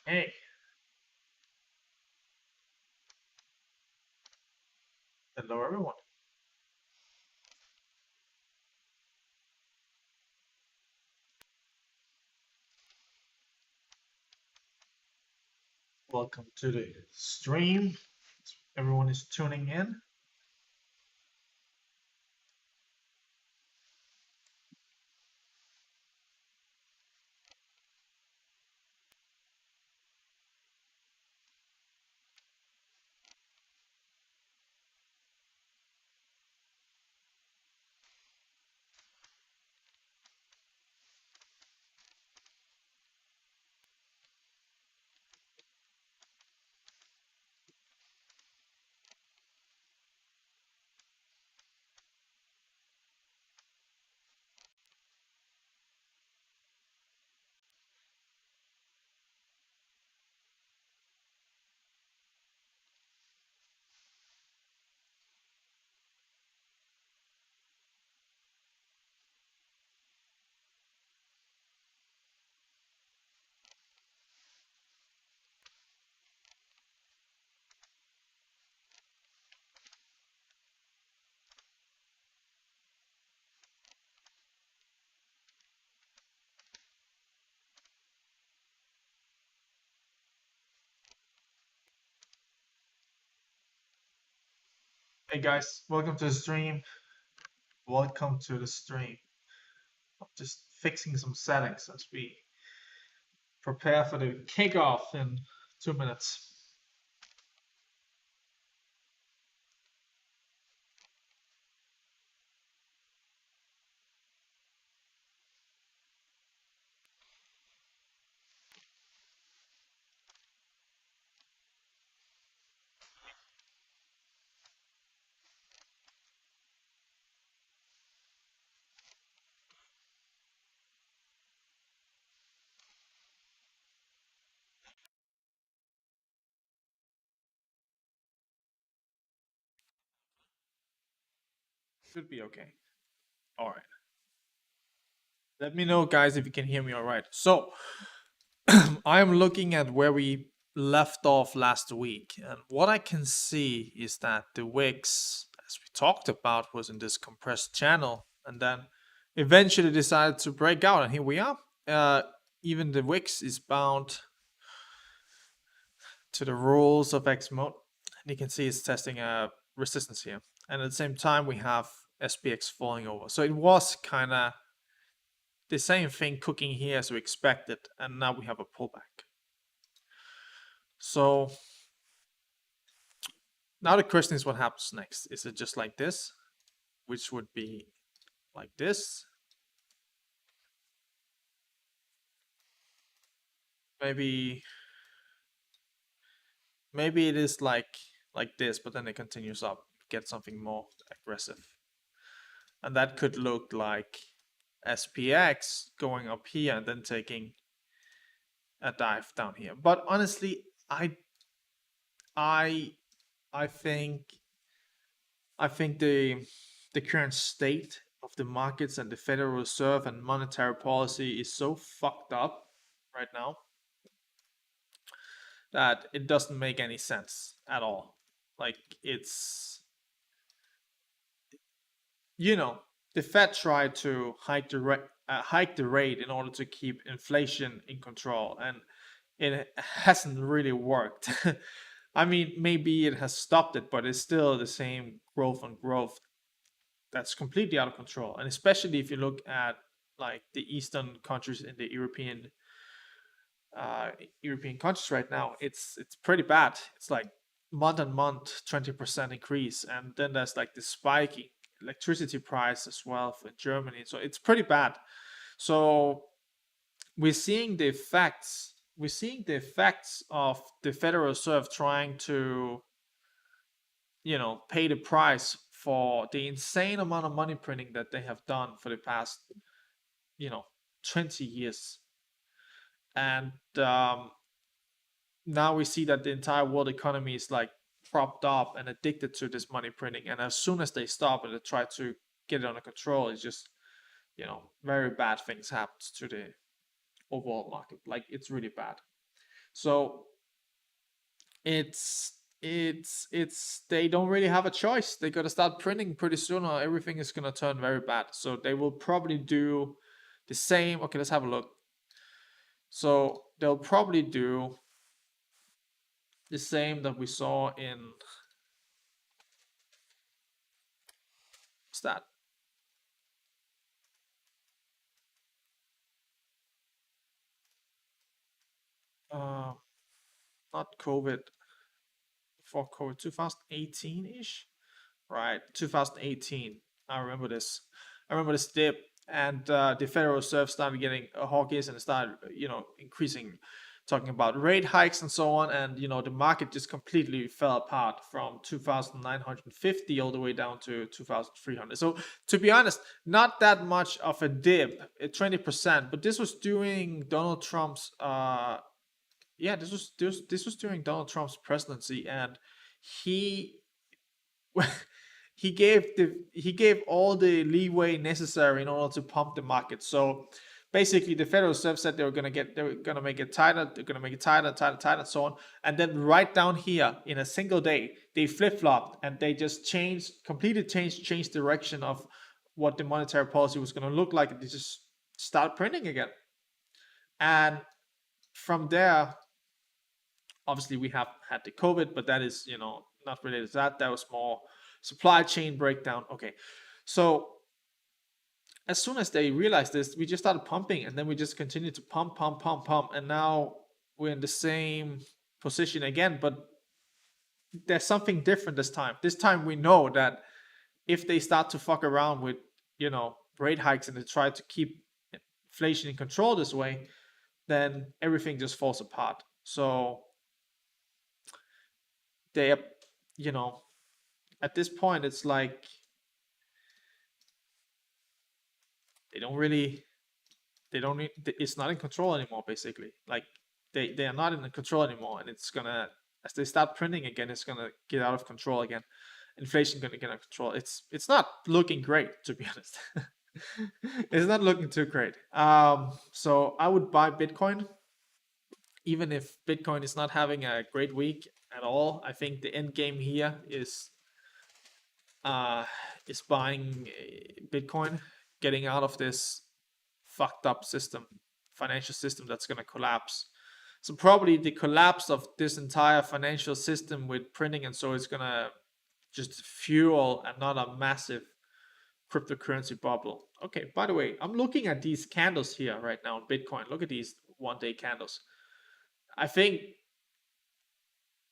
Hey, hello everyone. Welcome to the stream. Everyone is tuning in. Hey guys, welcome to the stream. Welcome to the stream. I'm just fixing some settings as we prepare for the kickoff in 2 minutes. Should be okay. All right. Let me know, guys, if you can hear me all right. So, I am looking at where we left off last week, and what I can see is that the wicks, as we talked about, was in this compressed channel, and then eventually decided to break out, and here we are. Even the wicks is bound to the rules of X mode, and you can see it's testing a resistance here, and at the same time we have SPX falling over. So it was kind of the same thing cooking here as we expected, and now we have a pullback. So now the question is, what happens next? Is it just like this, which would be like this? Maybe it is like this, but then it continues up, get something more aggressive. And that could look like SPX going up here and then taking a dive down here. But honestly, I think the current state of the markets and the Federal Reserve and monetary policy is so fucked up right now that it doesn't make any sense at all. Like, it's, the Fed tried to hike the rate in order to keep inflation in control, and it hasn't really worked. I mean, maybe it has stopped it, but it's still the same growth on growth that's completely out of control. And especially if you look at like the Eastern countries in the European countries right now, it's pretty bad. It's like month on month 20% increase, and then there's like the spiking electricity price as well for Germany. So it's pretty bad. So we're seeing the effects. We're seeing the effects of the Federal Reserve trying to, pay the price for the insane amount of money printing that they have done for the past, you know, 20 years. And now we see that the entire world economy is like propped up and addicted to this money printing. And as soon as they stop and they try to get it under control, it's just, very bad things happen to the overall market. Like, it's really bad. So it's they don't really have a choice. They got to start printing pretty soon, or everything is gonna turn very bad. So they will probably do the same. Okay, let's have a look. So they'll probably do the same that we saw in what's that? Uh, Not COVID, before COVID, 2018 ish, right? 2018. I remember this. I remember this dip, and the Federal Reserve started getting hawkish and started, increasing, talking about rate hikes and so on. And the market just completely fell apart from 2,950 all the way down to 2,300. So to be honest, not that much of a dip, 20%. But this was during Donald Trump's yeah, this was during Donald Trump's presidency, and he he gave all the leeway necessary in order to pump the market. So basically, the Federal Reserve said they were gonna make it tighter, they're gonna make it tighter, tighter, tighter, and so on. And then right down here in a single day, they flip flopped and they just changed direction of what the monetary policy was gonna look like. They just start printing again, and from there, obviously we have had the COVID, but that is not related to that. That was more supply chain breakdown. Okay, so as soon as they realized this, we just started pumping, and then we just continued to pump, pump, pump, pump, and now we're in the same position again. But there's something different this time. This time we know that if they start to fuck around with rate hikes and they try to keep inflation in control this way, then everything just falls apart. So they, you know, at this point, it's like they don't really, they don't need, it's not in control anymore, basically. Like they are not in control anymore, and it's gonna, as they start printing again, it's gonna get out of control again. Inflation gonna get out of control. It's not looking great, to be honest. It's not looking too great. So I would buy Bitcoin, even if Bitcoin is not having a great week at all. I think the end game here uh, is buying Bitcoin, getting out of this fucked up system, financial system that's going to collapse. So probably the collapse of this entire financial system with printing and so is going to just fuel another massive cryptocurrency bubble. Okay, by the way, I'm looking at these candles here right now on Bitcoin. Look at these 1 day candles. I think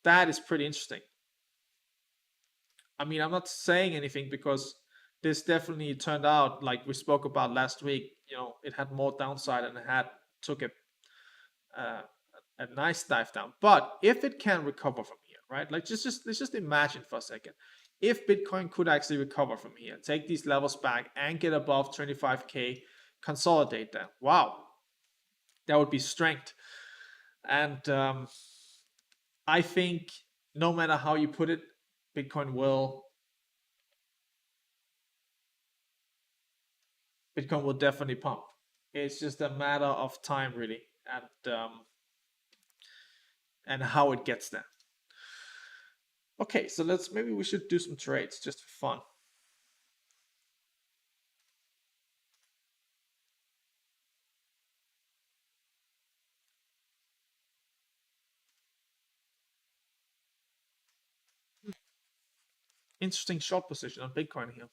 that is pretty interesting. I mean, I'm not saying anything because this definitely turned out like we spoke about last week. It had more downside and it had took uh, a nice dive down. But if it can recover from here, right? Like just let's just imagine for a second, if Bitcoin could actually recover from here, take these levels back and get above 25K, consolidate them. Wow, that would be strength. And I think no matter how you put it, Bitcoin will Bitcoin will definitely pump. It's just a matter of time, really, and how it gets there. Okay, so maybe we should do some trades just for fun. Interesting short position on Bitcoin here.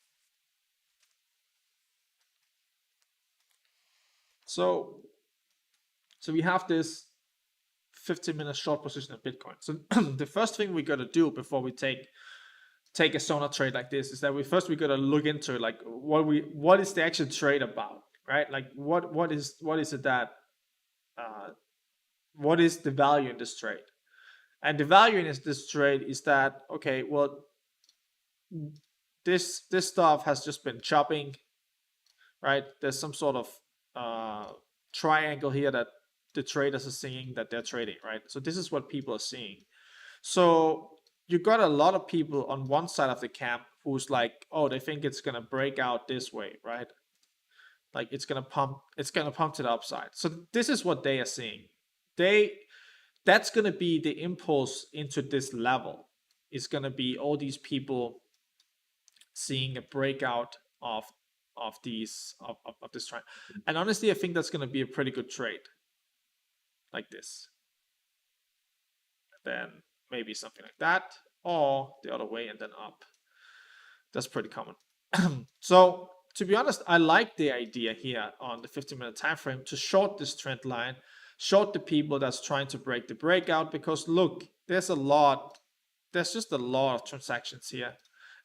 So we have this 15-minute short position in Bitcoin. So the first thing we got to do before we take a Sona trade like this is that we got to look into like what is the actual trade about, right? Like what is it that uh, what is the value in this trade? And the value in this trade is that, okay, well, this stuff has just been chopping, right? There's some sort of triangle here that the traders are seeing that they're trading, right? So this is what people are seeing. So you got a lot of people on one side of the camp who's like, oh, they think it's gonna break out this way, right? Like it's gonna pump to the upside. So this is what they are seeing. They that's going to be the impulse into this level. It's going to be all these people seeing a breakout of this trend. And honestly, I think that's going to be a pretty good trade, like this. Then maybe something like that, or the other way and then up. That's pretty common. So to be honest, I like the idea here on the 15-minute time frame to short this trend line, short the people that's trying to break the breakout, because look, there's just a lot of transactions here.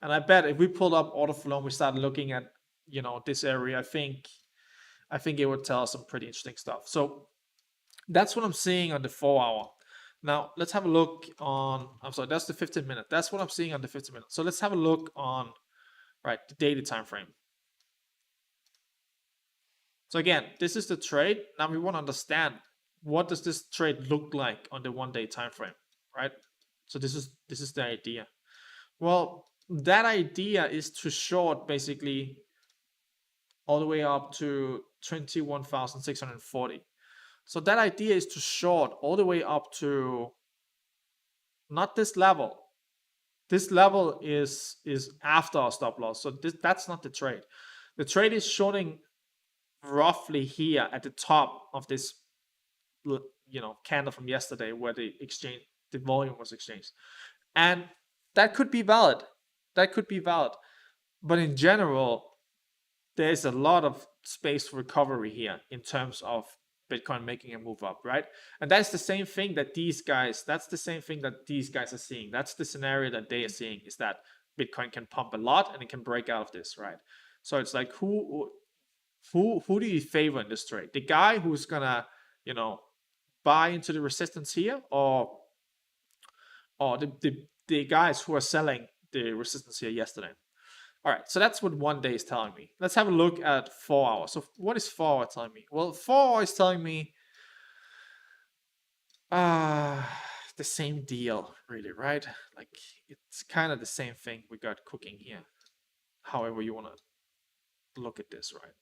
And I bet if we pulled up order flow and we started looking at, this area, I think it would tell us some pretty interesting stuff. So that's what I'm seeing on the 4-hour. Now let's have a look on, I'm sorry, that's the 15-minute. That's what I'm seeing on the 15-minute. So let's have a look on, right, the daily time frame. So again, this is the trade. Now we want to understand, what does this trade look like on the 1-day time frame, right? So this is the idea. Well, that idea is to short basically all the way up to 21,640. So that idea is to short all the way up to not this level. This level is after our stop loss. So that's not the trade. The trade is shorting roughly here at the top of this candle from yesterday, where the volume was exchanged. And that could be valid. But in general, there's a lot of space for recovery here in terms of Bitcoin making a move up, right? And that's the same thing that these guys are seeing. That's the scenario that they are seeing, is that Bitcoin can pump a lot and it can break out of this, right? So it's like, who do you favor in this trade? The guy who's gonna, buy into the resistance here, or the guys who are selling the resistance here yesterday? All right, so that's what 1 day is telling me. Let's have a look at 4 hours. So what is 4 hours telling me? Well, 4 hours is telling me the same deal, really, right? Like, it's kind of the same thing we got cooking here. However you want to look at this, right?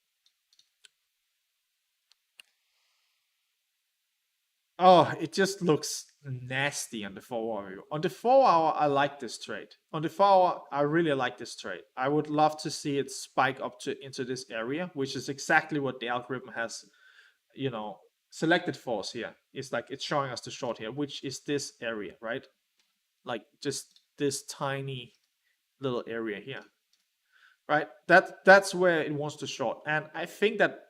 Oh, it just looks nasty on the 4 hour. On the 4 hour, I like this trade. On the 4 hour, I really like this trade. I would love to see it spike up into this area, which is exactly what the algorithm has, selected for us here. It's like it's showing us the short here, which is this area, right? Like just this tiny little area here, right? That's where it wants to short, and I think that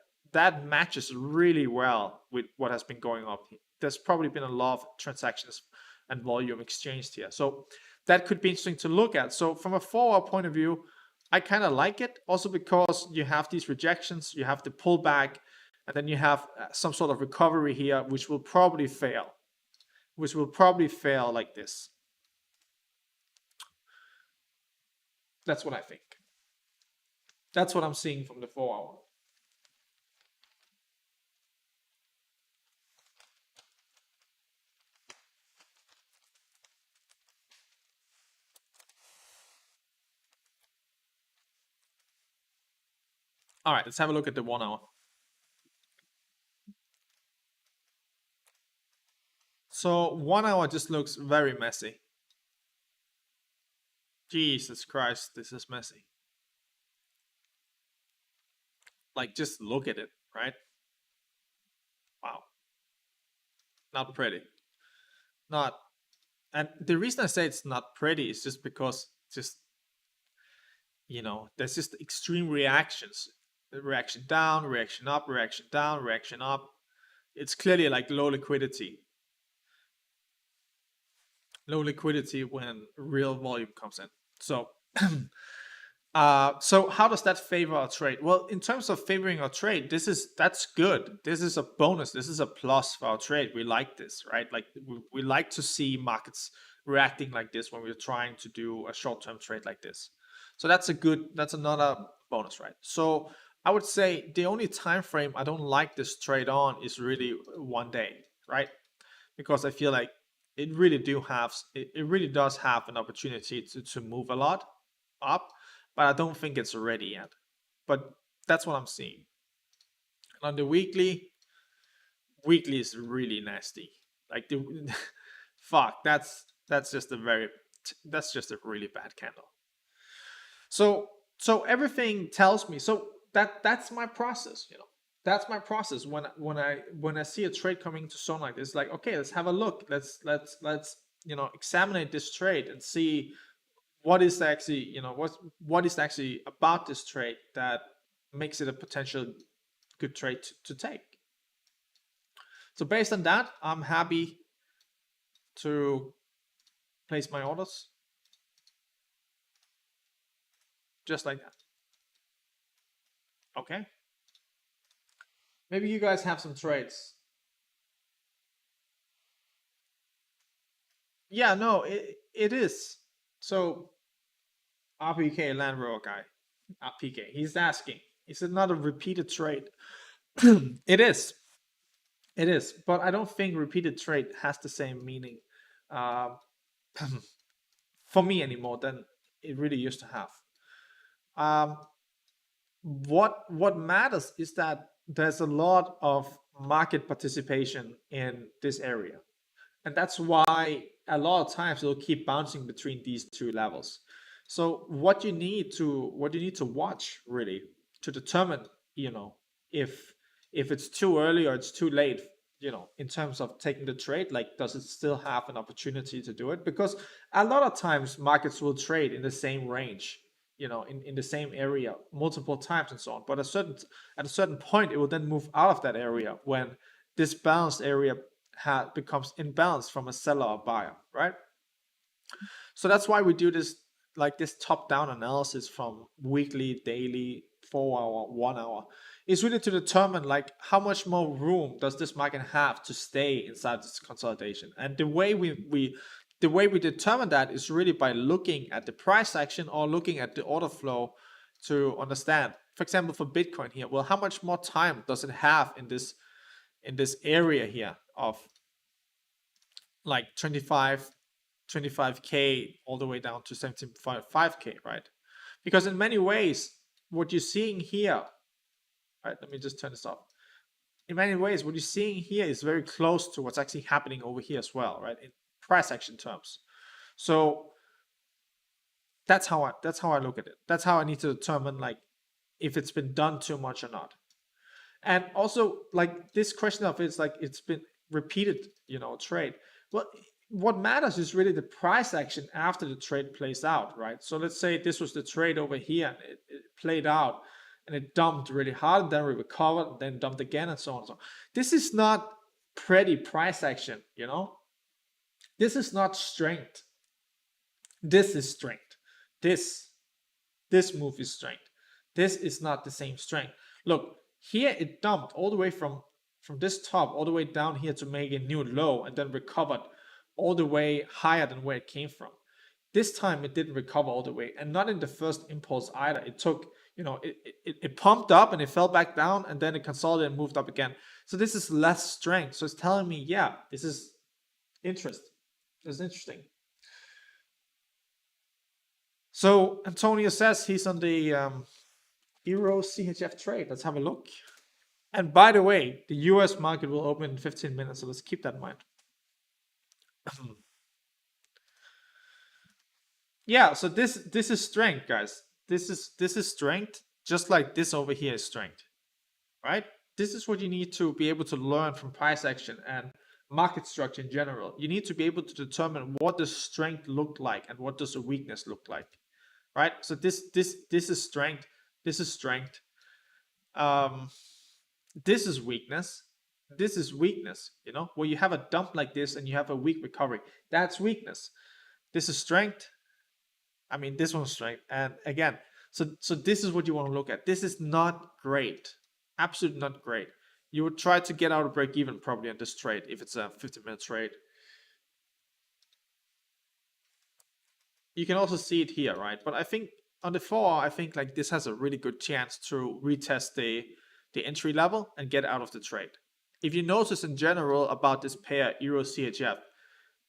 matches really well with what has been going on. There's probably been a lot of transactions and volume exchanged here, so that could be interesting to look at. So from a 4-hour point of view, I kind of like it, also because you have these rejections, you have the pullback, and then you have some sort of recovery here, which will probably fail like this. That's what I think. That's what I'm seeing from the 4-hour. All right, let's have a look at the 1 hour. So 1 hour just looks very messy. Jesus Christ, this is messy. Like, just look at it, right? Wow. Not pretty. Not, and the reason I say it's not pretty is just because there's just extreme reactions. The reaction down, reaction up, reaction down, reaction up. It's clearly like low liquidity. Low liquidity when real volume comes in. So so how does that favor our trade? Well, in terms of favoring our trade, that's good. This is a bonus. This is a plus for our trade. We like this, right? Like, we like to see markets reacting like this when we're trying to do a short-term trade like this. So that's another bonus, right? So I would say the only time frame I don't like this trade on is really 1 day, right? Because I feel like it really does have an opportunity to move a lot up, but I don't think it's ready yet. But that's what I'm seeing. And on the weekly is really nasty. Like the fuck, that's just a really bad candle. So everything tells me, so that's my process, that's my process when I see a trade coming to zone like this. Like, okay, let's have a look, let's examine this trade and see what is actually, what is actually about this trade that makes it a potential good trade to take. So based on that, I'm happy to place my orders just like that. Okay, maybe you guys have some trades. Yeah, no, it is. So RPK Land Rover guy, RPK, he's asking, is it not a repeated trade? It is. It is, but I don't think repeated trade has the same meaning uh, for me anymore than it really used to have. Um, what matters is that there's a lot of market participation in this area, and that's why a lot of times it'll keep bouncing between these two levels. So what you need to watch really to determine, you know if it's too early or it's too late, in terms of taking the trade, like, does it still have an opportunity to do it? Because a lot of times markets will trade in the same range, in the same area multiple times and so on, but at a certain point it will then move out of that area when this balanced area becomes imbalanced from a seller or buyer, right? So that's why we do this, like this top-down analysis from weekly, daily, 4 hour, 1 hour. Is really to determine, like, how much more room does this market have to stay inside this consolidation. And the way we determine that is really by looking at the price action or looking at the order flow to understand. For example, for Bitcoin here, well, how much more time does it have in this area here of like 25k all the way down to 17.5k, right? Because in many ways, what you're seeing here, right? Let me just turn this off. In many ways, what you're seeing here is very close to what's actually happening over here as well, right? In price action terms. So that's how I look at it. That's how I need to determine, like, if it's been done too much or not. And also, like, this question of it's like it's been repeated, trade. Well, what matters is really the price action after the trade plays out, right? So let's say this was the trade over here and it played out and it dumped really hard, and then we recovered, and then dumped again, and so on and so on. This is not pretty price action, This is not strength. This is strength. This move is strength. This is not the same strength. Look, here it dumped all the way from this top all the way down here to make a new low, and then recovered all the way higher than where it came from. This time it didn't recover all the way, and not in the first impulse either. It took, it pumped up and it fell back down, and then it consolidated and moved up again. So this is less strength. So it's telling me, yeah, this is interest. This is interesting. So Antonio says he's on the Euro CHF trade. Let's have a look. And by the way, the US market will open in 15 minutes, so let's keep that in mind. Yeah, so this is strength, guys. This is strength, just like this over here is strength, right? This is what you need to be able to learn from price action and market structure in general. You need to be able to determine what does strength look like and what does a weakness look like, right? So this is strength. This is strength. This is weakness. This is weakness. Where you have a dump like this and you have a weak recovery, that's weakness. This is strength. I mean, this one's strength. And again, so this is what you want to look at. This is not great. Absolutely not great. You would try to get out of break even probably on this trade if it's a 15-minute trade. You can also see it here, right? But I think on the 4 I think like this has a really good chance to retest the entry level and get out of the trade. If you notice in general about this pair Euro CHF,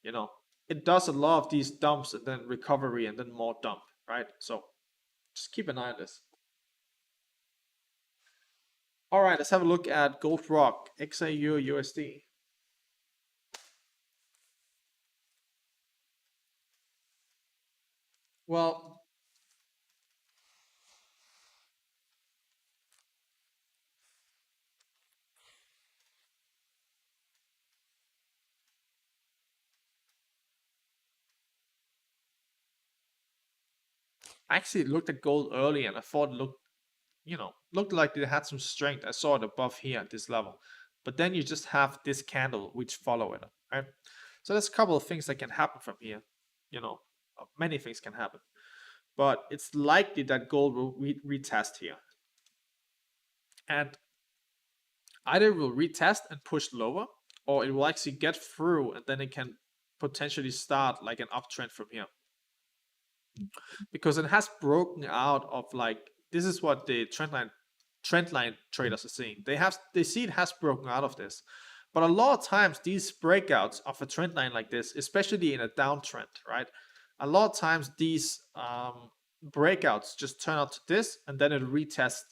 it does a lot of these dumps and then recovery and then more dump, right? So just keep an eye on this. All right, let's have a look at Gold Rock XAU USD. Well, I actually looked at gold early and I thought it looked, looked like it had some strength. I saw it above here at this level. But then you just have this candle which follow it, right? So there's a couple of things that can happen from here. Many things can happen. But it's likely that gold will retest here. And either it will retest and push lower, or it will actually get through and then it can potentially start like an uptrend from here. Because it has broken out of, like, this is what the trendline traders are seeing. They see it has broken out of this. But a lot of times these breakouts of a trend line like this, especially in a downtrend, right? A lot of times these breakouts just turn out to this, and then it retests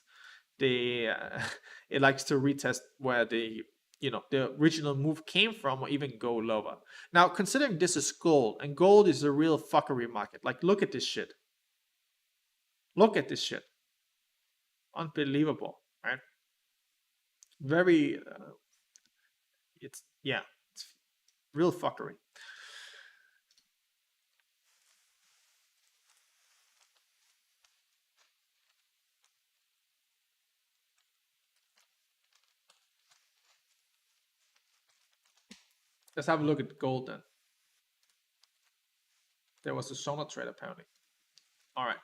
the it likes to retest where the original move came from, or even go lower. Now, considering this is gold, and gold is a real fuckery market. Like, look at this shit. Look at this shit. Unbelievable, right? Very it's real fuckery. Let's have a look at gold then. There was a Sona trade apparently. All right.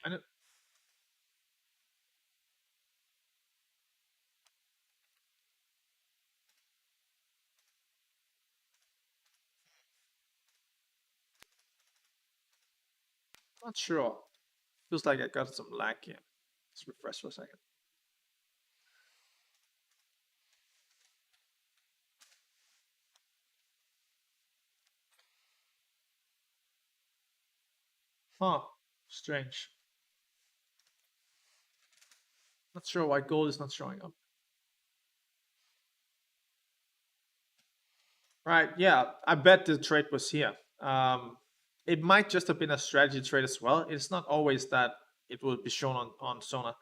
I'm not sure. Feels like I got some lag here. Let's refresh for a second. Huh. Strange. Not sure why gold is not showing up. Right. Yeah. I bet the trade was here. It might just have been a strategy trade as well. It's not always that it will be shown on Sona.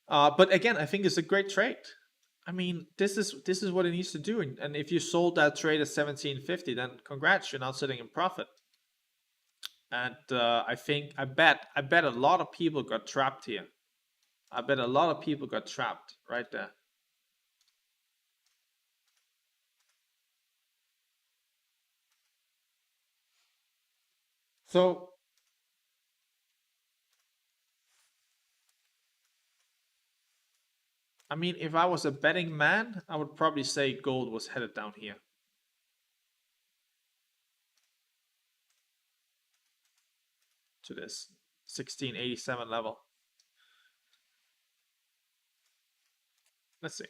But again, I think it's a great trade. I mean, this is what it needs to do. And if you sold that trade at 1750, then congrats, you're now sitting in profit. And I bet a lot of people got trapped here. I bet a lot of people got trapped right there. So, I mean, if I was a betting man, I would probably say gold was headed down here to this 1687 level. Let's see.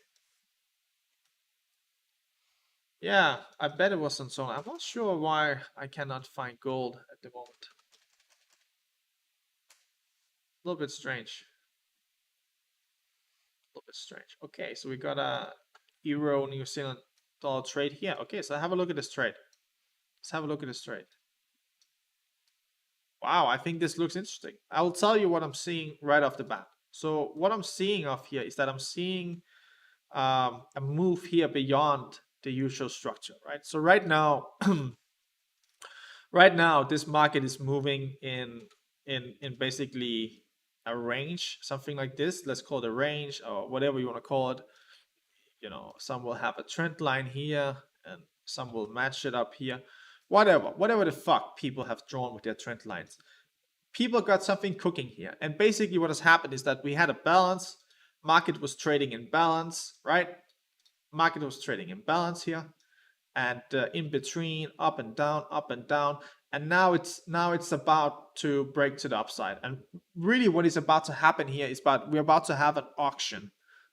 Yeah, I bet it was on Sona. I'm not sure why I cannot find gold at the moment. A little bit strange. A little bit strange. Okay, so we got a Euro New Zealand dollar trade here. Okay, so have a look at this trade. Let's have a look at this trade. Wow, I think this looks interesting. I will tell you what I'm seeing right off the bat. So what I'm seeing off here is that I'm seeing a move here beyond the usual structure, right? So right now, right now, this market is moving in basically a range, something like this. Let's call it a range or whatever you want to call it. Some will have a trend line here, and some will match it up here. Whatever the fuck people have drawn with their trend lines. People got something cooking here. And basically what has happened is that we had a balance. Market was trading in balance, right? Market was trading in balance here. And in between, up and down, and now it's about to break to the upside. And really what is about to happen here is we're about to have an auction.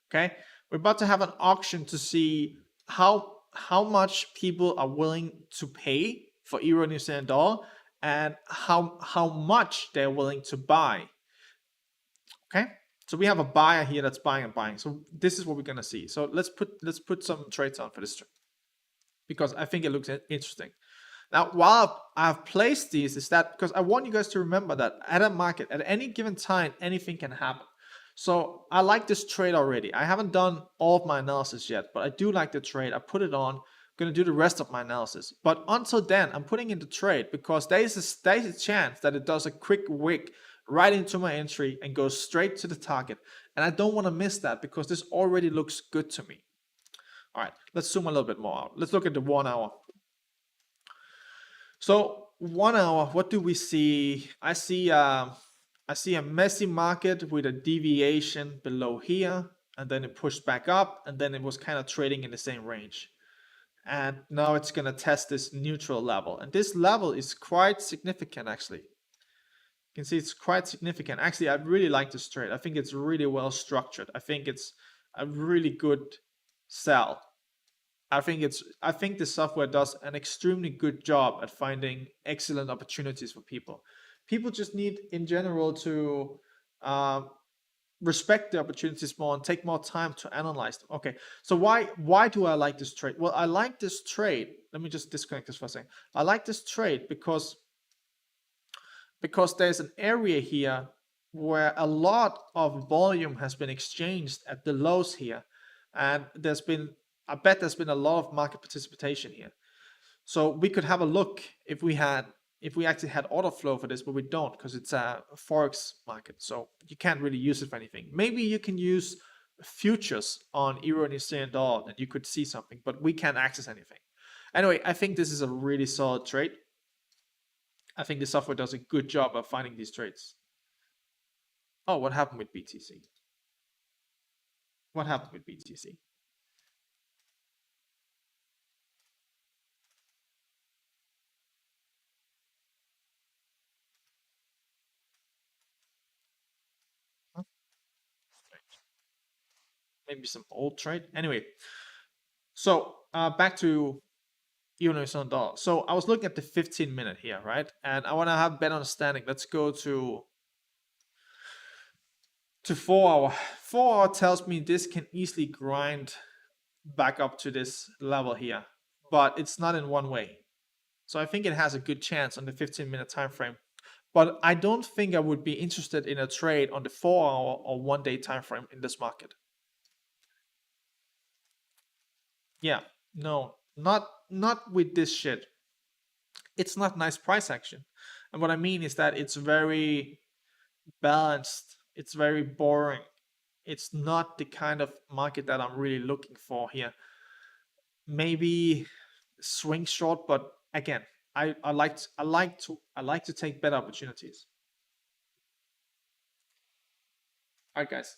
Okay, we're about to have an auction to see how much people are willing to pay for Euro New Zealand dollar, and how much they're willing to buy. Okay, So we have a buyer here that's buying and buying. So this is what we're gonna see. So let's put some trades on for this trade because I think it looks interesting. Now, while I've placed these, is that because I want you guys to remember that at a market, at any given time, anything can happen. So I like this trade already. I haven't done all of my analysis yet, but I do like the trade. I put it on. I'm going to do the rest of my analysis. But until then, I'm putting in the trade because there is a chance that it does a quick wick right into my entry and goes straight to the target. And I don't want to miss that because this already looks good to me. All right, let's zoom a little bit more out. Let's look at the 1 hour. So 1 hour, what do we see? I see a messy market with a deviation below here, and then it pushed back up, and then it was kind of trading in the same range. And now it's going to test this neutral level. And this level is quite significant, actually. You can see it's quite significant. Actually, I really like this trade. I think it's really well structured. I think it's a really good sell. I think the software does an extremely good job at finding excellent opportunities for people. People just need, in general, to respect the opportunities more and take more time to analyze them. Okay, so why do I like this trade? Well, I like this trade. Let me just disconnect this for a second. I like this trade because there's an area here where a lot of volume has been exchanged at the lows here, and I bet there's been a lot of market participation here. So we could have a look if we actually had order flow for this, but we don't because it's a forex market. So you can't really use it for anything. Maybe you can use futures on euro and Australian dollar and you could see something, but we can't access anything. Anyway, I think this is a really solid trade. I think the software does a good job of finding these trades. Oh, what happened with BTC? What happened with BTC? Maybe some old trade. Anyway, so back to euro and dollar. So I was looking at the 15-minute here, right? And I want to have better understanding. Let's go to 4 hour. 4 hour tells me this can easily grind back up to this level here, but it's not in one way. So I think it has a good chance on the 15-minute time frame. But I don't think I would be interested in a trade on the 4 hour or 1 day time frame in this market. Yeah, no, not with this shit. It's not nice price action. And what I mean is that it's very balanced, it's very boring. It's not the kind of market that I'm really looking for here. Maybe swing short, but again, I like to take better opportunities. All right, guys.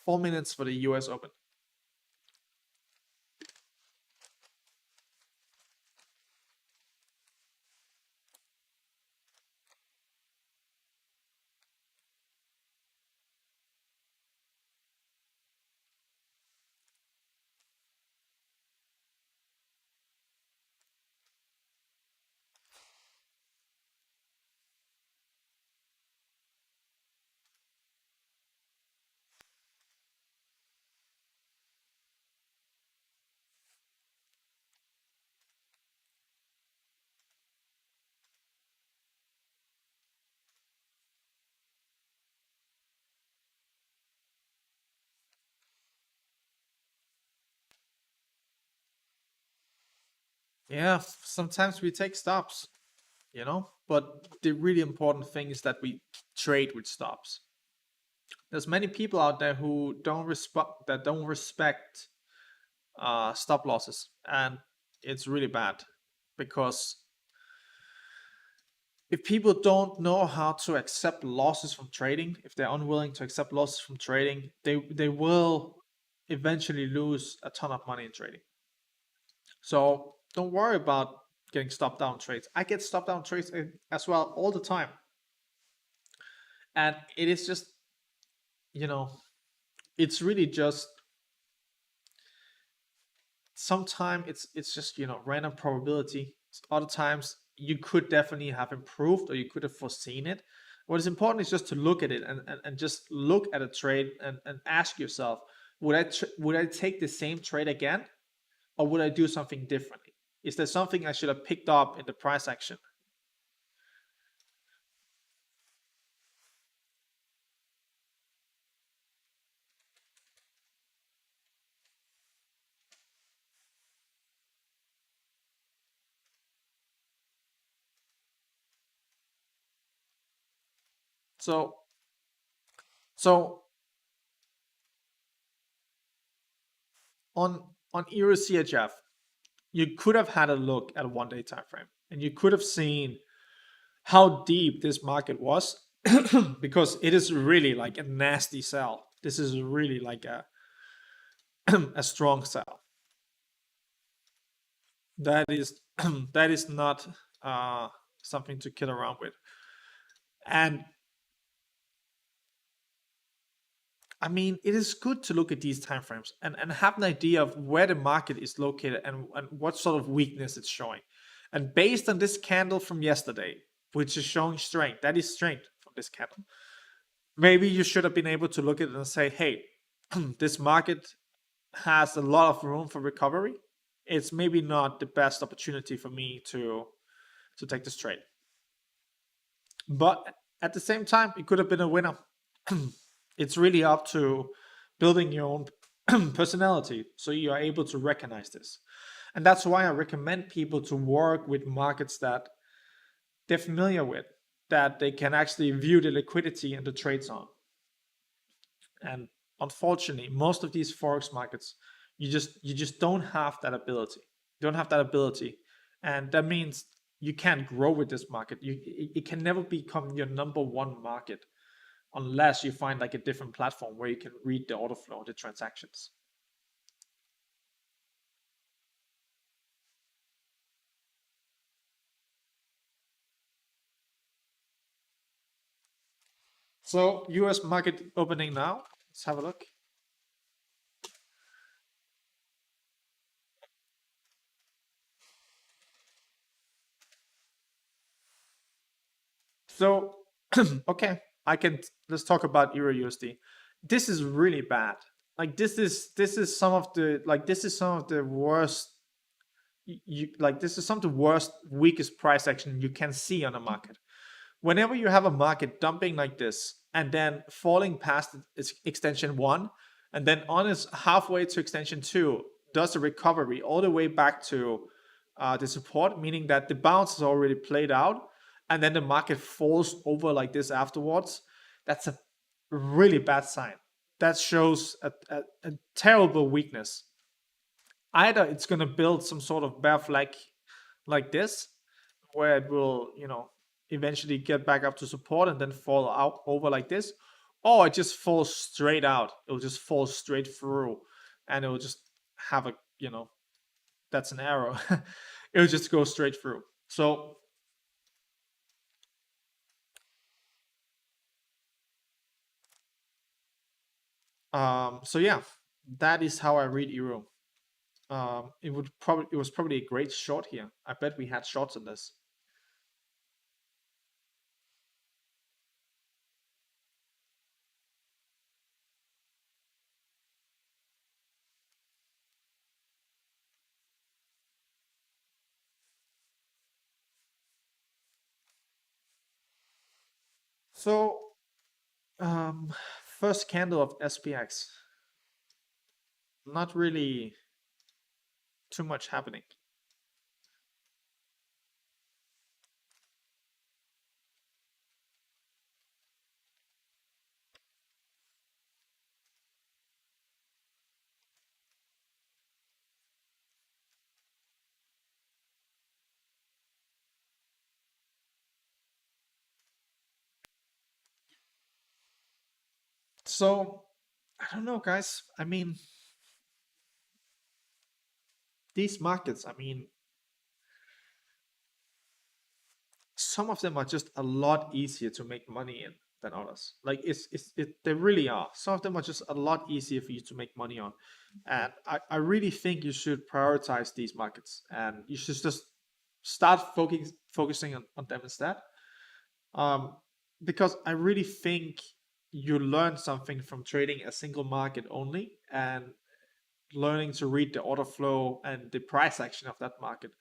4 minutes for the US Open. Yeah, sometimes we take stops, but the really important thing is that we trade with stops. There's many people out there who don't respect stop losses, and it's really bad because if people don't know how to accept losses from trading, if they're unwilling to accept losses from trading, they will eventually lose a ton of money in trading. So don't worry about getting stop down trades. I get stop down trades as well all the time, and it is just, you know, it's really just, sometimes it's just, random probability. Other times you could definitely have improved, or you could have foreseen it. What is important is just to look at it, and just look at a trade, and ask yourself, would I take the same trade again, or would I do something differently? Is there something I should have picked up in the price action? So so on Euro CHF, you could have had a look at a 1 day time frame, and you could have seen how deep this market was, because it is really like a nasty sell. This is really like a a strong sell. That is that is not uh, something to kid around with. And I mean, it is good to look at these time frames, and have an idea of where the market is located, and what sort of weakness it's showing. And based on this candle from yesterday, which is showing strength, that is strength from this candle. Maybe you should have been able to look at it and say, hey, this market has a lot of room for recovery. It's maybe not the best opportunity for me to take this trade. But at the same time, it could have been a winner. It's really up to building your own personality, so you are able to recognize this. And that's why I recommend people to work with markets that they're familiar with, that they can actually view the liquidity and the trades on. And unfortunately, most of these forex markets, you just don't have that ability. You don't have that ability, and that means you can't grow with this market. It can never become your number one market unless you find like a different platform where you can read the order flow, the transactions. So US market opening now. Let's have a look. So okay, I can let's talk about Euro USD. This is really bad. Like this is some of the like this is some of the worst, you like this is some of the worst, weakest price action you can see on a market. Whenever you have a market dumping like this, and then falling past its extension one, and then on its halfway to extension two, does a recovery all the way back to the support, meaning that the bounce is already played out, and then the market falls over like this afterwards, that's a really bad sign. That shows a terrible weakness. Either it's going to build some sort of bear flag like this, where it will, eventually get back up to support and then fall out over like this, or it just falls straight out. It'll just fall straight through, and it will just have a, that's an arrow. It'll just go straight through. So yeah, that is how I read Euro. It was probably a great short here. I bet we had shorts on this. So um, first candle of SPX, not really too much happening. So I don't know, guys. I mean, these markets, I mean, some of them are just a lot easier to make money in than others. Like they really are. Some of them are just a lot easier for you to make money on. And I really think you should prioritize these markets, and you should just start focusing on them instead. Um, because I really think you learn something from trading a single market only and learning to read the order flow and the price action of that market.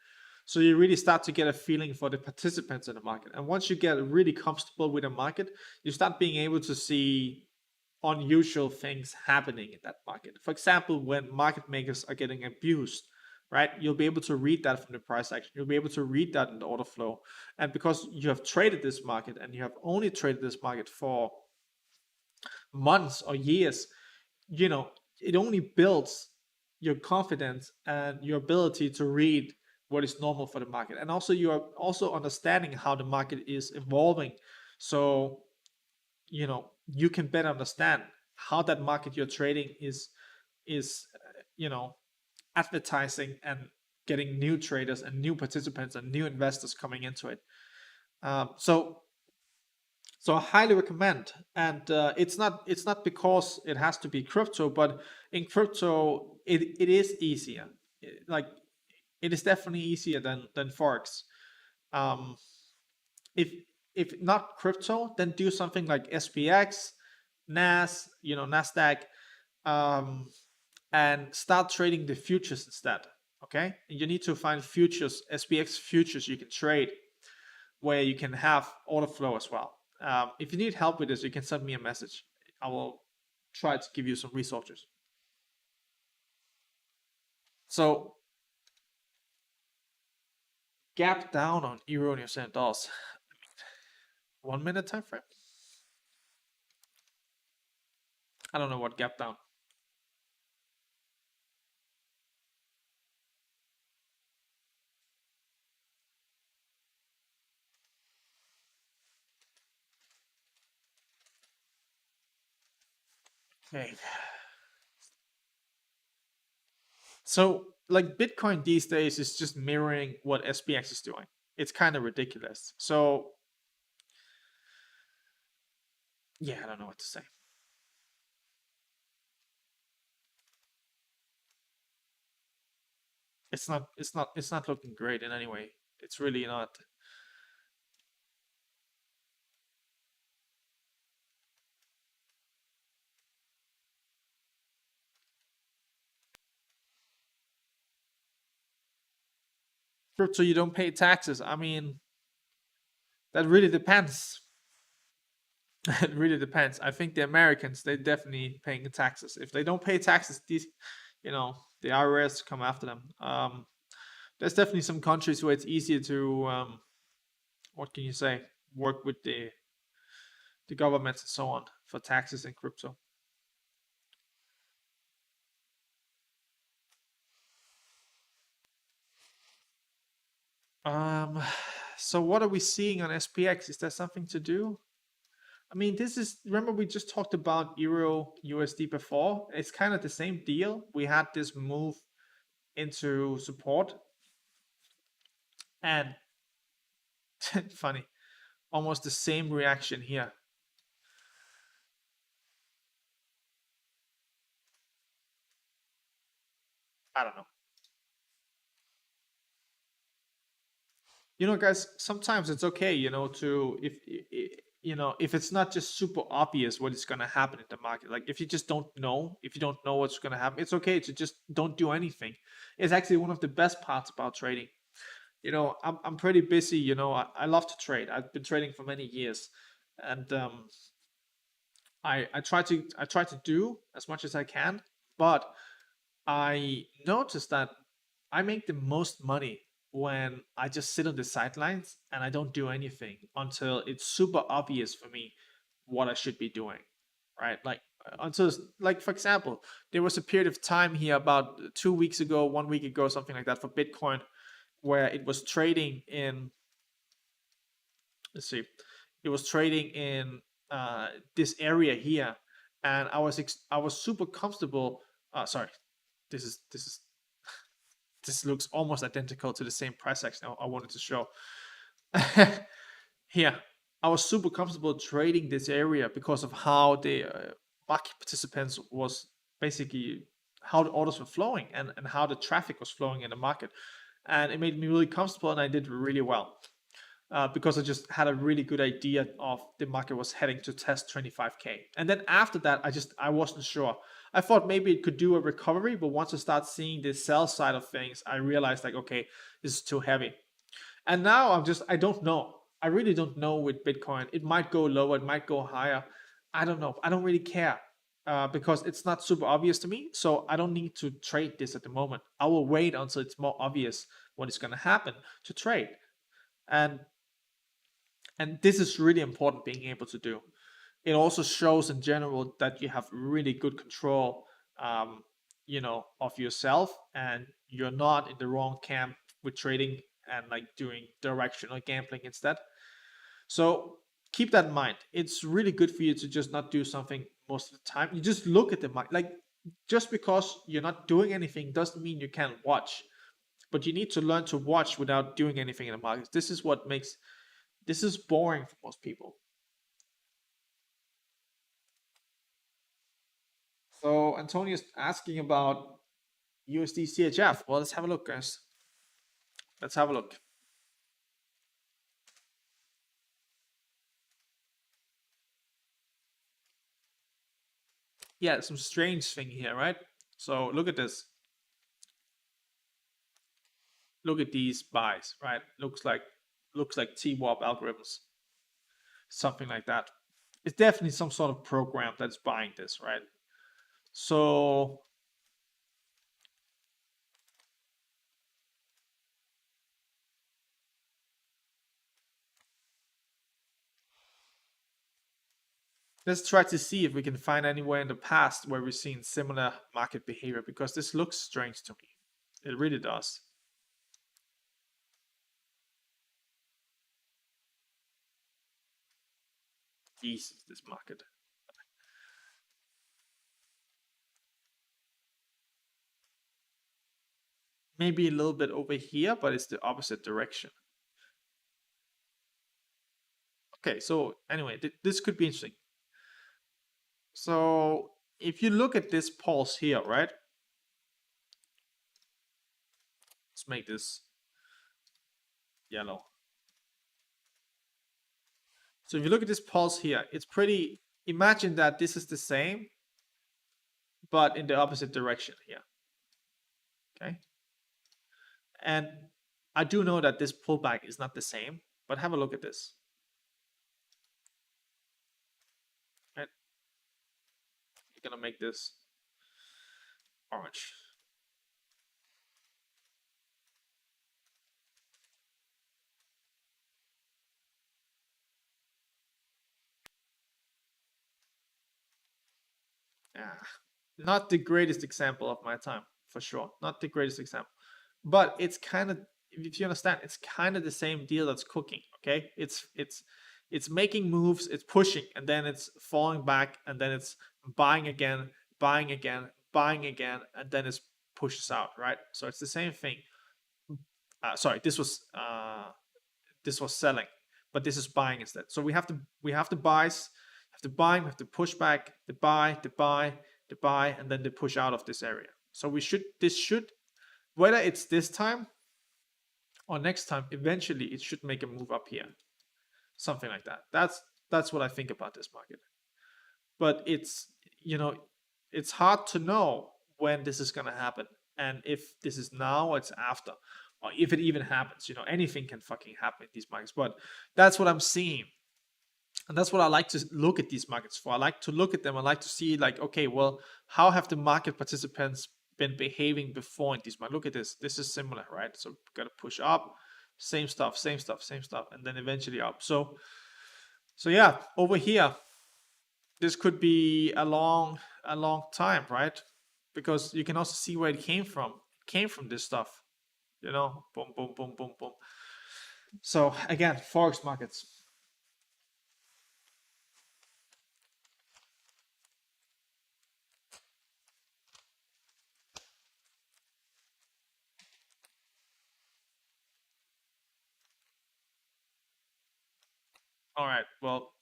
So you really start to get a feeling for the participants in the market. And once you get really comfortable with the market, you start being able to see unusual things happening in that market. For example, when market makers are getting abused, right? You'll be able to read that from the price action. You'll be able to read that in the order flow. And because you have traded this market and you have only traded this market for months or years, you know, it only builds your confidence and your ability to read what is normal for the market, and also you are also understanding how the market is evolving. So you can better understand how that market you're trading is advertising and getting new traders and new participants and new investors coming into it. So I highly recommend. And it's not because it has to be crypto, but in crypto it is easier. Like, it is definitely easier than forex. Um, if if not crypto, then do something like SPX, Nasdaq, um, and start trading the futures instead. Okay, and you need to find futures, SPX futures you can trade, where you can have order flow as well. If you need help with this, you can send me a message. I will try to give you some resources. So, gap down on euro New Zealand dollars. 1 minute time frame. I don't know what gap down. Okay. So, like, Bitcoin these days is just mirroring what SPX is doing. It's kind of ridiculous. So, yeah, I don't know what to say. It's not looking great in any way. It's really not. Crypto, you don't pay taxes. I mean, that really depends. It really depends. I think the Americans, they definitely paying taxes. If they don't pay taxes, the IRS come after them. There's definitely some countries where it's easier to, what can you say, work with the governments and so on for taxes and crypto. Um, so what are we seeing on SPX? Is there something to do? I mean, remember we just talked about Euro USD before. It's kind of the same deal. We had this move into support, and funny, almost the same reaction here. I don't know. Guys, sometimes it's okay, to if it's not just super obvious what is going to happen in the market. Like, if you just don't know, if you don't know what's going to happen, it's okay to just don't do anything. It's actually one of the best parts about trading. I'm pretty busy. I love to trade. I've been trading for many years, and I try to do as much as I can, but I noticed that I make the most money when I just sit on the sidelines and I don't do anything until it's super obvious for me what I should be doing, right? Like, like, for example, there was a period of time here about 2 weeks ago, 1 week ago, something like that, for Bitcoin, where it was trading in, let's see, it was trading in this area here, and I was super comfortable. Sorry, this is this looks almost identical to the same price action I wanted to show. Here, I was super comfortable trading this area because of how the market participants was basically how the orders were flowing, and how the traffic was flowing in the market. And it made me really comfortable, and I did really well because I just had a really good idea of the market was heading to test 25K. And then after that, I wasn't sure. I thought maybe it could do a recovery, but once I start seeing the sell side of things, I realized like, okay, this is too heavy. And now I don't know. I really don't know with Bitcoin. It might go lower, it might go higher. I don't know. I don't really care because it's not super obvious to me. So I don't need to trade this at the moment. I will wait until it's more obvious what is going to happen to trade. And this is really important being able to do. It also shows in general that you have really good control, of yourself, and you're not in the wrong camp with trading and like doing directional gambling instead. So keep that in mind. It's really good for you to just not do something most of the time. You just look at the market. Like, just because you're not doing anything doesn't mean you can't watch, but you need to learn to watch without doing anything in the markets. This is what makes this is boring for most people. So Antonio's asking about USD CHF. Well, let's have a look, guys. Let's have a look. Yeah, some strange thing here, right? So look at this. Look at these buys, right? Looks like T-WAP algorithms, something like that. It's definitely some sort of program that's buying this, right? So let's try to see if we can find anywhere in the past where we've seen similar market behavior, because this looks strange to me. It really does. Jesus, this market. Maybe a little bit over here, but it's the opposite direction. Okay, so anyway, this could be interesting. So if you look at this pulse here, right? Let's make this yellow. So if you look at this pulse here, it's pretty, imagine that this is the same, but in the opposite direction here. Okay. And I do know that this pullback is not the same, but have a look at this. Right? You're gonna make this orange. Yeah. Not the greatest example of my time, for sure. Not the greatest example. But it's kind of, if you understand, it's kind of the same deal that's cooking. Okay. It's making moves, it's pushing, and then it's falling back, and then it's buying again, buying again, buying again, and then it pushes out, right? So it's the same thing. Sorry, this was selling, but this is buying instead. So we have the buys, have the buying, we have the pushback, the buy, the buy, the buy, and then the push out of this area. So this should, whether it's this time or next time, eventually it should make a move up here, something like that. That's what I think about this market. But it's hard to know when this is gonna happen, and if this is now or it's after, or if it even happens. Anything can fucking happen in these markets. But that's what I'm seeing, and that's what I like to look at these markets for. I like to look at them. I like to see, like, okay, well, how have the market participants been behaving before in these markets? Look at this. This is similar, right? So got to push up, same stuff, same stuff, same stuff, and then eventually up. So yeah, over here, this could be a long time, right? Because you can also see where it came from. It came from this stuff, boom, boom, boom, boom, boom. So again, forex markets. All right. Well,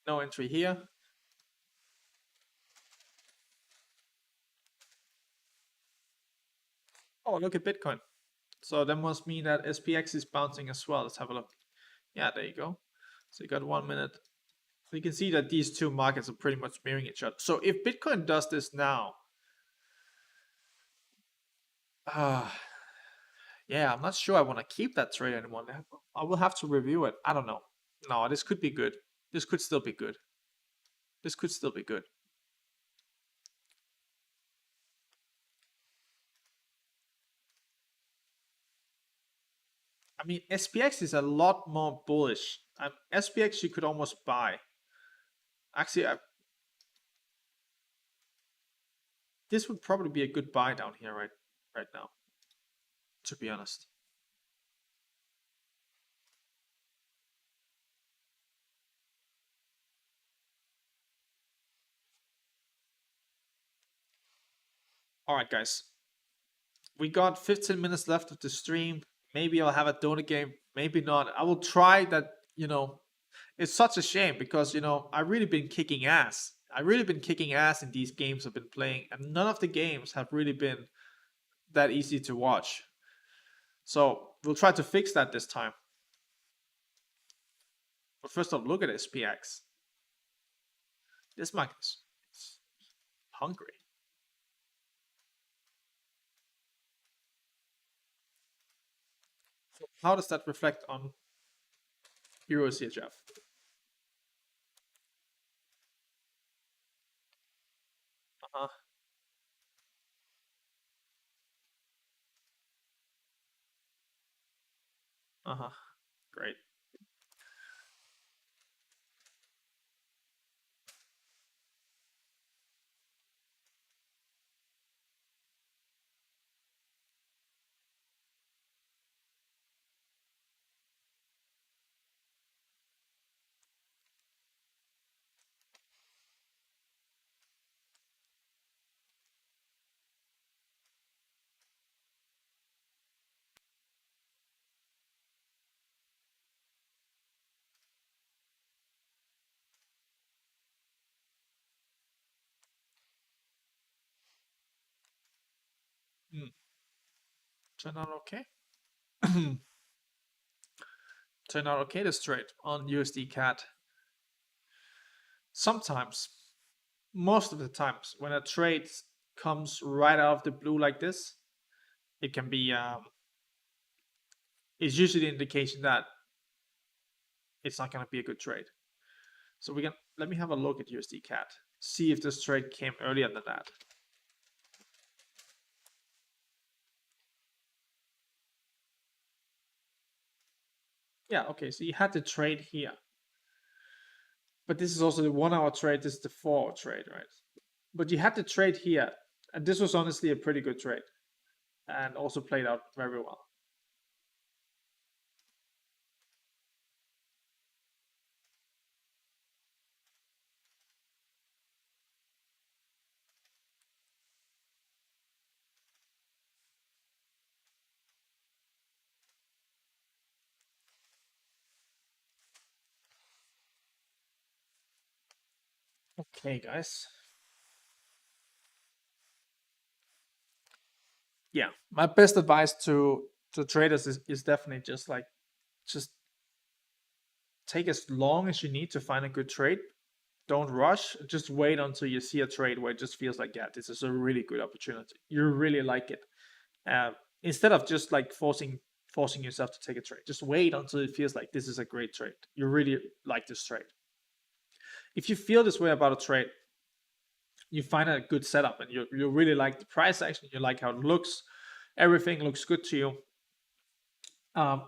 no entry here. Oh, look at Bitcoin. So that must mean that SPX is bouncing as well. Let's have a look. Yeah, there you go. So you got 1 minute. So you can see that these two markets are pretty much mirroring each other. So if Bitcoin does this now, uh, yeah, I'm not sure I want to keep that trade anymore. I will have to review it. I don't know. No, this could be good. This could still be good. This could still be good. I mean, SPX is a lot more bullish. SPX you could almost buy. Actually, this would probably be a good buy down here right now, to be honest. All right, guys. We got 15 minutes left of the stream. Maybe I'll have a donut game. Maybe not. I will try that. It's such a shame because I've really been kicking ass. I've really been kicking ass in these games I've been playing, and none of the games have really been that easy to watch. So we'll try to fix that this time. But first off, look at SPX. This market is hungry. So how does that reflect on Euro CHF? Uh-huh. Uh-huh. Great. Hmm. Turn out okay. Turn out okay this trade on USD CAD. Sometimes, most of the times, when a trade comes right out of the blue like this, it can be it's usually the indication that it's not going to be a good trade. So we can let me have a look at USD CAD, see if this trade came earlier than that. Yeah, okay, so you had the trade here, but this is also the 1 hour trade. This is the 4 hour trade, right? But you had the trade here, and this was honestly a pretty good trade, and also played out very well. Okay, guys. Yeah, my best advice to traders is definitely just take as long as you need to find a good trade. Don't rush. Just wait until you see a trade where it just feels like, yeah, this is a really good opportunity. You really like it. Uh, Instead of just like forcing yourself to take a trade, just wait until it feels like this is a great trade. You really like this trade. If you feel this way about a trade, you find a good setup and you really like the price action, you like how it looks, everything looks good to you. Um,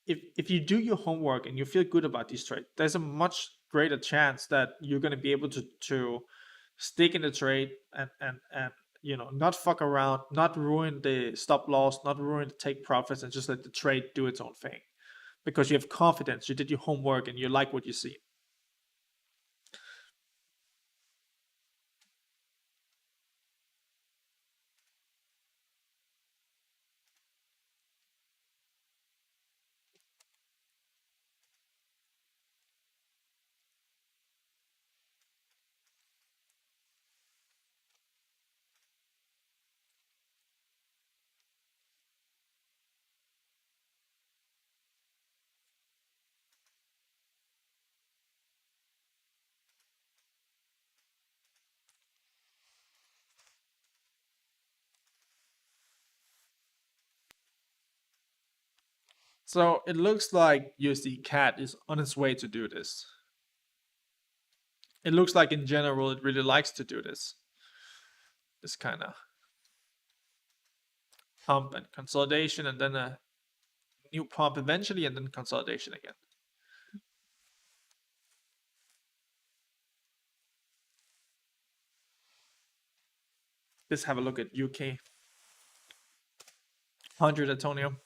if you do your homework and you feel good about this trade, there's a much greater chance that you're going to be able to stick in the trade and not fuck around, not ruin the stop loss, not ruin the take profits, and just let the trade do its own thing because you have confidence, you did your homework, and you like what you see. So it looks like USD CAD is on its way to do this. It looks like in general it really likes to do this kind of pump and consolidation, and then a new pump eventually, and then consolidation again. Let's have a look at UK 100, Antonio.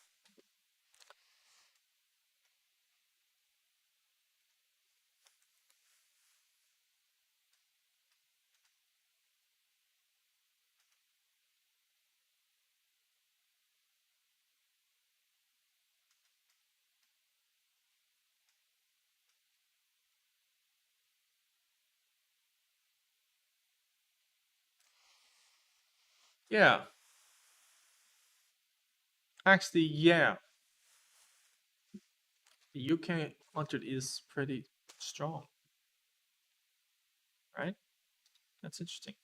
Yeah, actually, yeah, the UK 100 is pretty strong, right? That's interesting.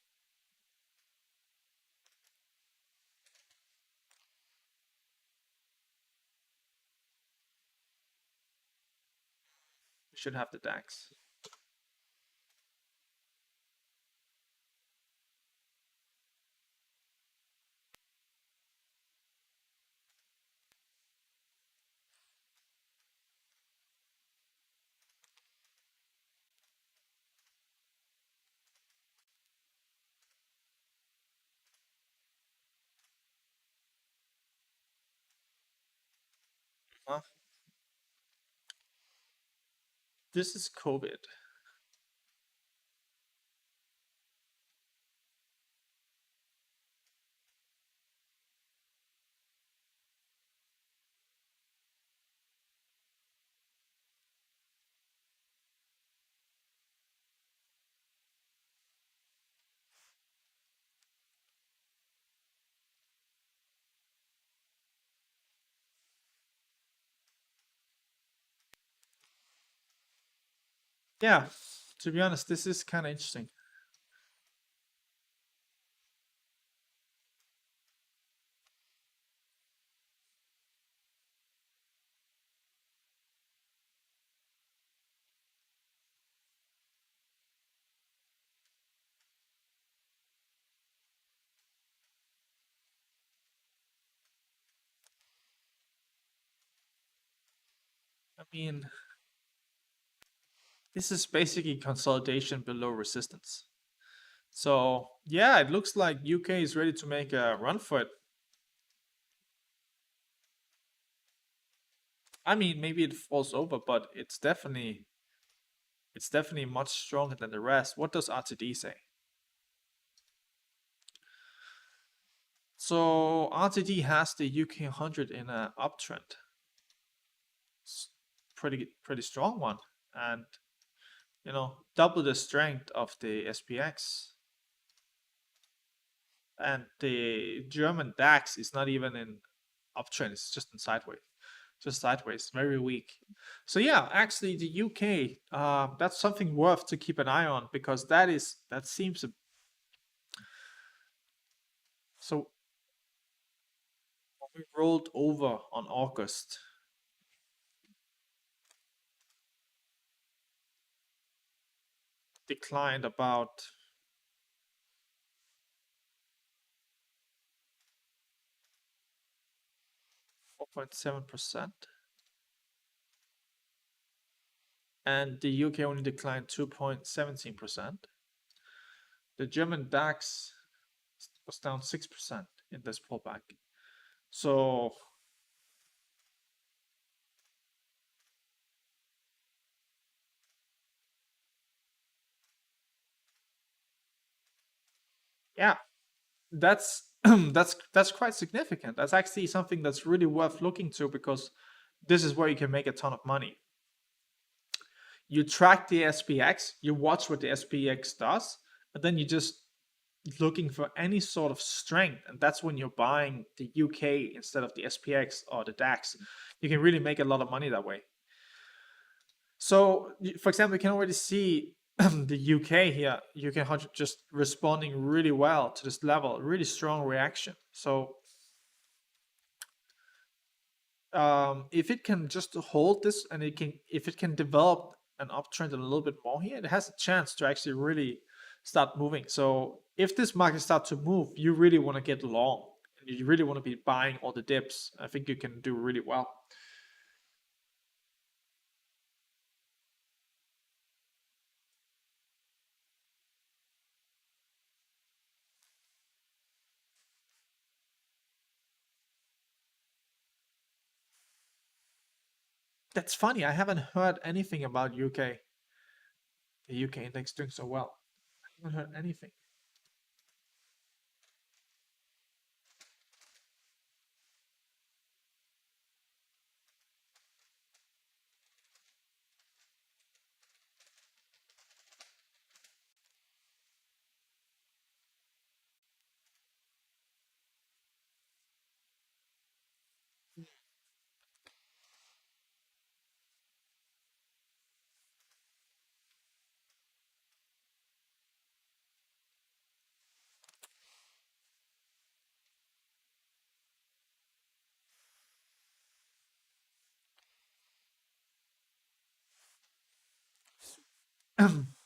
We should have the DAX. Huh? This is COVID. Yeah, to be honest, this is kind of interesting. I mean, this is basically consolidation below resistance. So yeah, it looks like UK is ready to make a run for it. I mean, maybe it falls over, but it's definitely much stronger than the rest. What does RTD say? So RTD has the UK 100 in an uptrend. It's pretty strong one, and double the strength of the SPX. And the German DAX is not even in uptrend; it's just in sideways, very weak. So yeah, actually the UK, that's something worth to keep an eye on, because that seems so. We rolled over on August. Declined about 4.7%, and the UK only declined 2.17%. The German DAX was down 6% in this pullback. So yeah, that's that's quite significant. That's actually something that's really worth looking to, because this is where you can make a ton of money. You track the SPX, you watch what the SPX does, and then you just looking for any sort of strength, and that's when you're buying the UK instead of the SPX or the DAX. You can really make a lot of money that way. So, for example, you can already see the UK here, UK 100 just responding really well to this level, really strong reaction. So if it can just hold this, and if it can develop an uptrend a little bit more here, it has a chance to actually really start moving. So if this market starts to move, you really want to get long, and you really want to be buying all the dips. I think you can do really well. That's funny. I haven't heard anything about UK. The UK index doing so well. I haven't heard anything.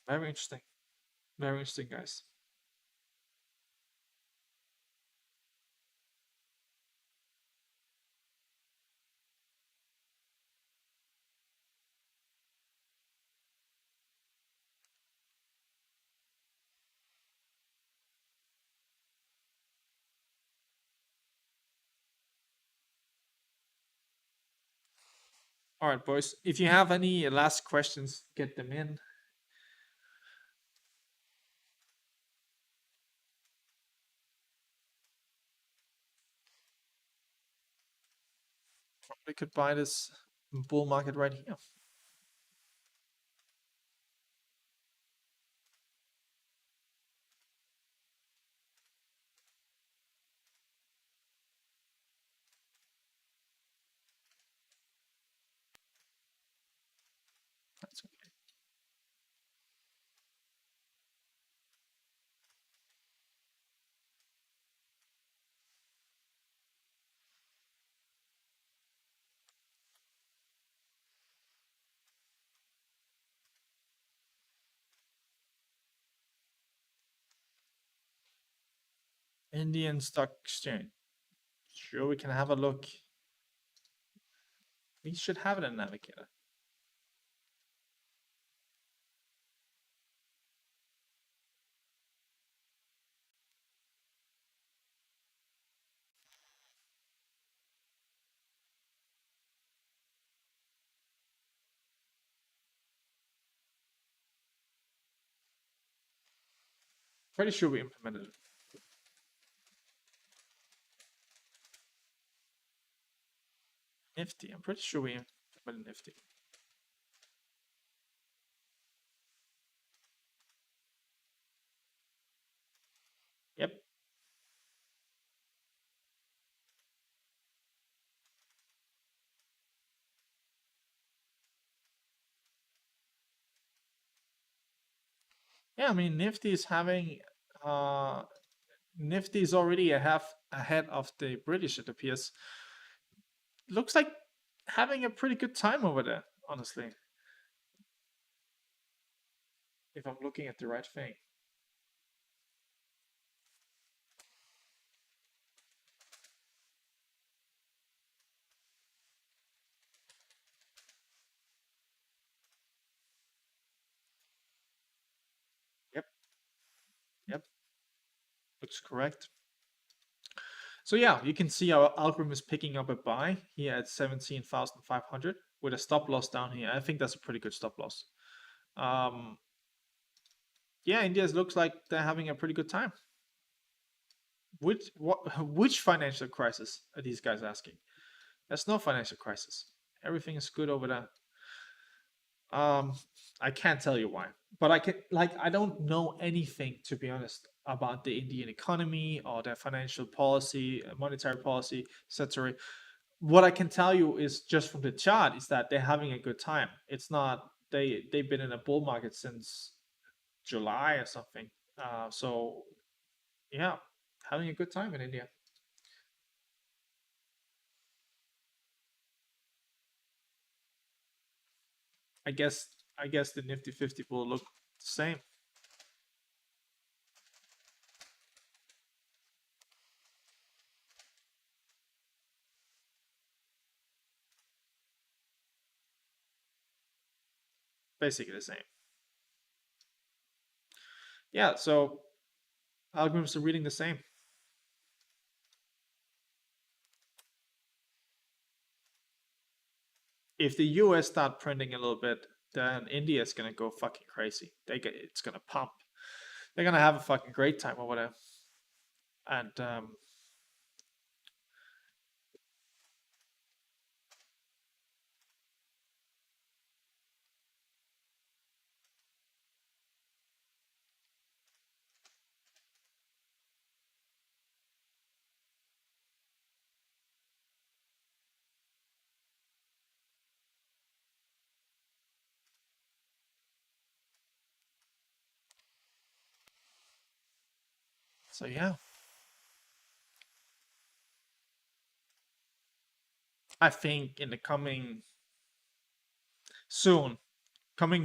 Very interesting. Very interesting, guys. All right, boys. If you have any last questions, get them in. Probably could buy this bull market right here. That's okay. Indian Stock Exchange. Sure, we can have a look. We should have it in Navigator. Pretty sure we implemented it. Nifty. I'm pretty sure we implemented Nifty. Yep. Yeah, I mean Nifty is having Nifty is already a half ahead of the British, it appears. Looks like having a pretty good time over there, honestly. If I'm looking at the right thing. Yep. Yep. Looks correct. So yeah, you can see our algorithm is picking up a buy here at 17,500 with a stop loss down here. I think that's a pretty good stop loss. Um, yeah, India looks like they're having a pretty good time. Which financial crisis are these guys asking? There's no financial crisis. Everything is good over there. Um, I can't tell you why, but I don't know anything, to be honest, about the Indian economy or their financial policy, monetary policy, etc. What I can tell you is just from the chart is that they're having a good time. It's not they've been in a bull market since July or something. So yeah, having a good time in India. I guess the Nifty 50 will look the same. Basically the same. Yeah, so algorithms are reading the same. If the US start printing a little bit, then India is gonna go fucking crazy. It's gonna pump. They're gonna have a fucking great time over there. And so yeah, I think in the coming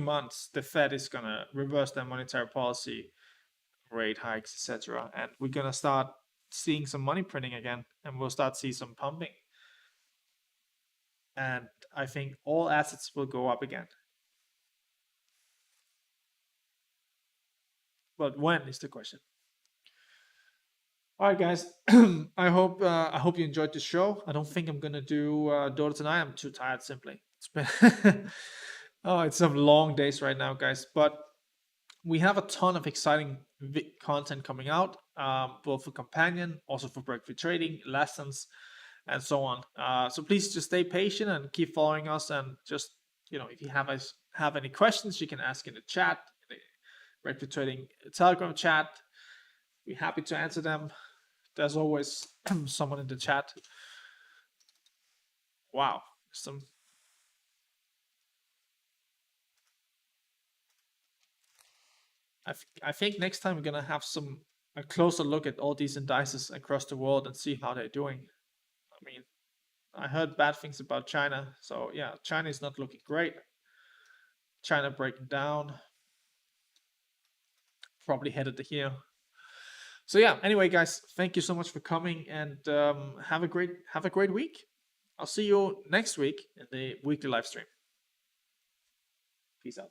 months, the Fed is gonna reverse their monetary policy, rate hikes, etc., and we're gonna start seeing some money printing again, and we'll start see some pumping. And I think all assets will go up again. But when is the question? All right, guys. I hope you enjoyed the show. I don't think I'm gonna do Dota tonight. I'm too tired. Simply, it's been oh, it's some long days right now, guys. But we have a ton of exciting content coming out, both for companion, also for Breakfree Trading lessons, and so on. So please just stay patient and keep following us. And just if you have any questions, you can ask in the chat, in the Breakfree Trading Telegram chat. We're happy to answer them. There's always someone in the chat. Wow, some. I think next time we're gonna have a closer look at all these indices across the world and see how they're doing. I mean, I heard bad things about China, so yeah, China is not looking great. China breaking down, probably headed to here. So yeah. Anyway, guys, thank you so much for coming, and have a great week. I'll see you next week in the weekly live stream. Peace out.